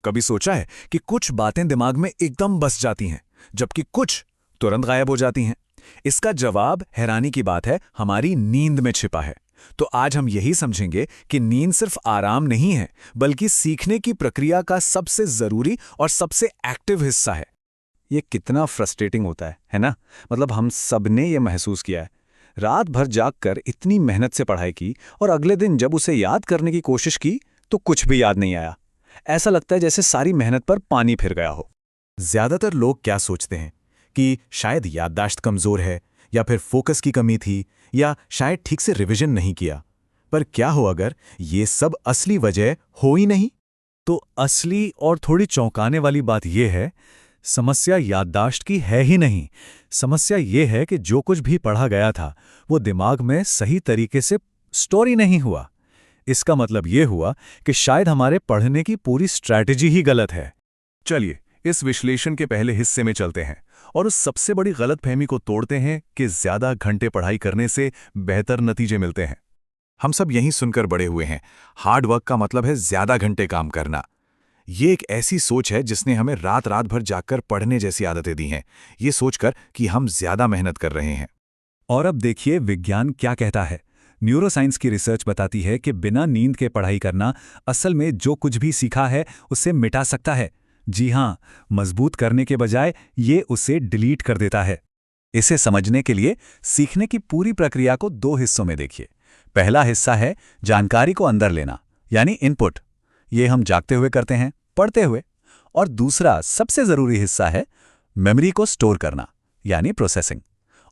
कभी सोचा है कि कुछ बातें दिमाग में एकदम बस जाती हैं, जबकि कुछ तुरंत गायब हो जाती हैं? इसका जवाब हैरानी की बात है, हमारी नींद में छिपा है। तो आज हम यही समझेंगे कि नींद सिर्फ आराम नहीं है, बल्कि सीखने की प्रक्रिया का सबसे जरूरी और सबसे एक्टिव हिस्सा है। ये कितना फ्रस्ट्रेटिंग होता है ना? मतलब हम सबने ये महसूस किया है। रात भर जागकर इतनी मेहनत से पढ़ाई की और अगले दिन जब उसे याद करने की कोशिश की तो कुछ भी याद नहीं आया। ऐसा लगता है जैसे सारी मेहनत पर पानी फिर गया हो। ज्यादातर लोग क्या सोचते हैं कि शायद याददाश्त कमजोर है, या फिर फोकस की कमी थी, या शायद ठीक से रिवीजन नहीं किया। पर क्या हो अगर ये सब असली वजह हो ही नहीं? तो असली और थोड़ी चौंकाने वाली बात यह है, समस्या याददाश्त की है ही नहीं। समस्या ये है कि जो कुछ भी पढ़ा गया था वो दिमाग में सही तरीके से स्टोरी नहीं हुआ। इसका मतलब ये हुआ कि शायद हमारे पढ़ने की पूरी स्ट्रैटेजी ही गलत है। चलिए इस विश्लेषण के पहले हिस्से में चलते हैं और उस सबसे बड़ी गलतफहमी को तोड़ते हैं कि ज्यादा घंटे पढ़ाई करने से बेहतर नतीजे मिलते हैं। हम सब यही सुनकर बड़े हुए हैं, हार्ड वर्क का मतलब है ज्यादा घंटे काम करना। ये एक ऐसी सोच है जिसने हमें रात रात भर जागकर पढ़ने जैसी आदतें दी हैं, ये सोचकर कि हम ज्यादा मेहनत कर रहे हैं। और अब देखिए विज्ञान क्या कहता है। न्यूरोसाइंस की रिसर्च बताती है कि बिना नींद के पढ़ाई करना असल में जो कुछ भी सीखा है उसे मिटा सकता है। जी हां, मजबूत करने के बजाय ये उसे डिलीट कर देता है। इसे समझने के लिए सीखने की पूरी प्रक्रिया को दो हिस्सों में देखिए। पहला हिस्सा है जानकारी को अंदर लेना, यानी इनपुट। ये हम जागते हुए करते हैं, पढ़ते हुए। और दूसरा सबसे जरूरी हिस्सा है मेमोरी को स्टोर करना, यानी प्रोसेसिंग।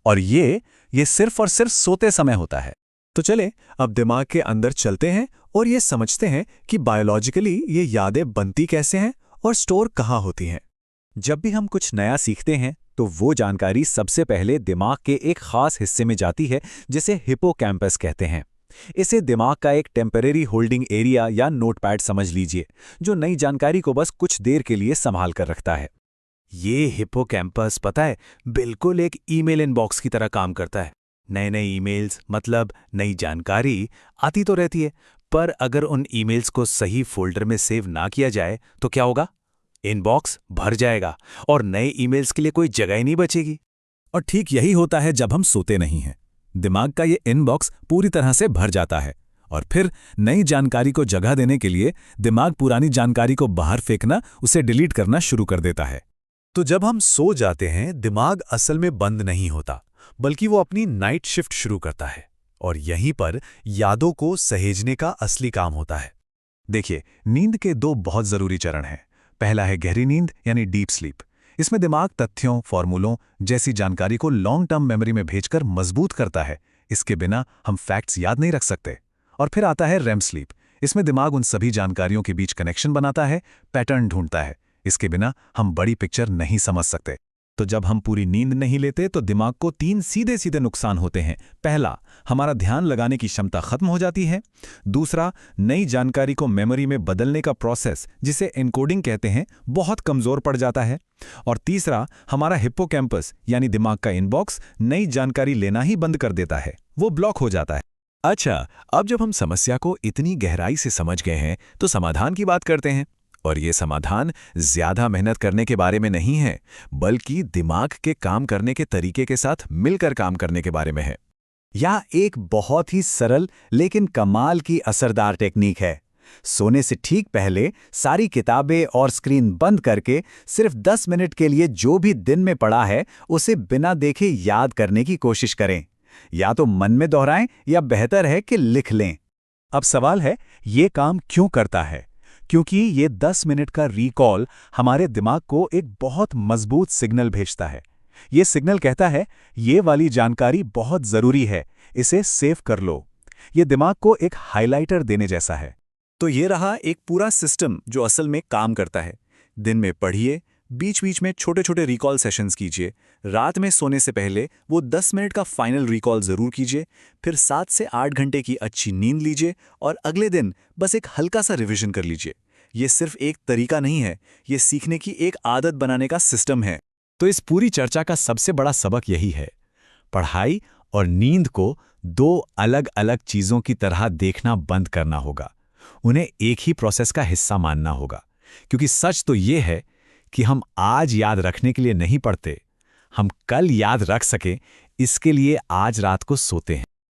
और ये सिर्फ और सिर्फ सोते समय होता है। तो चले अब दिमाग के अंदर चलते हैं और ये समझते हैं कि बायोलॉजिकली ये यादें बनती कैसे हैं और स्टोर कहाँ होती हैं। जब भी हम कुछ नया सीखते हैं तो वो जानकारी सबसे पहले दिमाग के एक खास हिस्से में जाती है, जिसे हिप्पोकैम्पस कहते हैं। इसे दिमाग का एक टेम्परेरी होल्डिंग एरिया या नोटपैड समझ लीजिए, जो नई जानकारी को बस कुछ देर के लिए संभाल कर रखता है। ये हिप्पोकैम्पस पता है, बिल्कुल एक ईमेल इनबॉक्स की तरह काम करता है। नए नए ईमेल्स मतलब नई जानकारी आती तो रहती है, पर अगर उन ईमेल्स को सही फोल्डर में सेव ना किया जाए तो क्या होगा? इनबॉक्स भर जाएगा और नए ईमेल्स के लिए कोई जगह ही नहीं बचेगी। और ठीक यही होता है जब हम सोते नहीं हैं। दिमाग का ये इनबॉक्स पूरी तरह से भर जाता है और फिर नई जानकारी को जगह देने के लिए दिमाग पुरानी जानकारी को बाहर फेंकना, उसे डिलीट करना शुरू कर देता है। तो जब हम सो जाते हैं, दिमाग असल में बंद नहीं होता, बल्कि वो अपनी नाइट शिफ्ट शुरू करता है, और यहीं पर यादों को सहेजने का असली काम होता है। देखिए, नींद के दो बहुत जरूरी चरण हैं। पहला है गहरी नींद, यानी डीप स्लीप। इसमें दिमाग तथ्यों, फॉर्मूलों जैसी जानकारी को लॉन्ग टर्म मेमोरी में भेजकर मजबूत करता है। इसके बिना हम फैक्ट्स याद नहीं रख सकते। और फिर आता है रेम स्लीप। इसमें दिमाग उन सभी जानकारियों के बीच कनेक्शन बनाता है, पैटर्न ढूंढता है। इसके बिना हम बड़ी पिक्चर नहीं समझ सकते। तो जब हम पूरी नींद नहीं लेते तो दिमाग को तीन सीधे सीधे नुकसान होते हैं। पहला, हमारा ध्यान लगाने की क्षमता खत्म हो जाती है। दूसरा, नई जानकारी को मेमोरी में बदलने का प्रोसेस, जिसे एन्कोडिंग कहते हैं, बहुत कमजोर पड़ जाता है। और तीसरा, हमारा हिप्पोकैम्पस यानी दिमाग का इनबॉक्स नई जानकारी लेना ही बंद कर देता है, वो ब्लॉक हो जाता है। अच्छा, अब जब हम समस्या को इतनी गहराई से समझ गए हैं तो समाधान की बात करते हैं। और ये समाधान ज्यादा मेहनत करने के बारे में नहीं है, बल्कि दिमाग के काम करने के तरीके के साथ मिलकर काम करने के बारे में है। यह एक बहुत ही सरल लेकिन कमाल की असरदार टेक्निक है। सोने से ठीक पहले सारी किताबें और स्क्रीन बंद करके सिर्फ 10 मिनट के लिए जो भी दिन में पढ़ा है उसे बिना देखे याद करने की कोशिश करें। या तो मन में दोहराएं या बेहतर है कि लिख लें। अब सवाल है, ये काम क्यों करता है? क्योंकि ये 10 मिनट का रिकॉल हमारे दिमाग को एक बहुत मजबूत सिग्नल भेजता है। ये सिग्नल कहता है, ये वाली जानकारी बहुत जरूरी है, इसे सेव कर लो। ये दिमाग को एक हाइलाइटर देने जैसा है। तो ये रहा एक पूरा सिस्टम जो असल में काम करता है। दिन में पढ़िए, बीच बीच में छोटे छोटे रिकॉल सेशंस कीजिए, रात में सोने से पहले वो 10 मिनट का फाइनल रिकॉल जरूर कीजिए, फिर 7 से 8 घंटे की अच्छी नींद लीजिए और अगले दिन बस एक हल्का सा रिवीजन कर लीजिए। ये सिर्फ एक तरीका नहीं है, ये सीखने की एक आदत बनाने का सिस्टम है। तो इस पूरी चर्चा का सबसे बड़ा सबक यही है, पढ़ाई और नींद को दो अलग अलग चीजों की तरह देखना बंद करना होगा। उन्हें एक ही प्रोसेस का हिस्सा मानना होगा। क्योंकि सच तो ये है कि हम आज याद रखने के लिए नहीं पढ़ते, हम कल याद रख सकें इसके लिए आज रात को सोते हैं।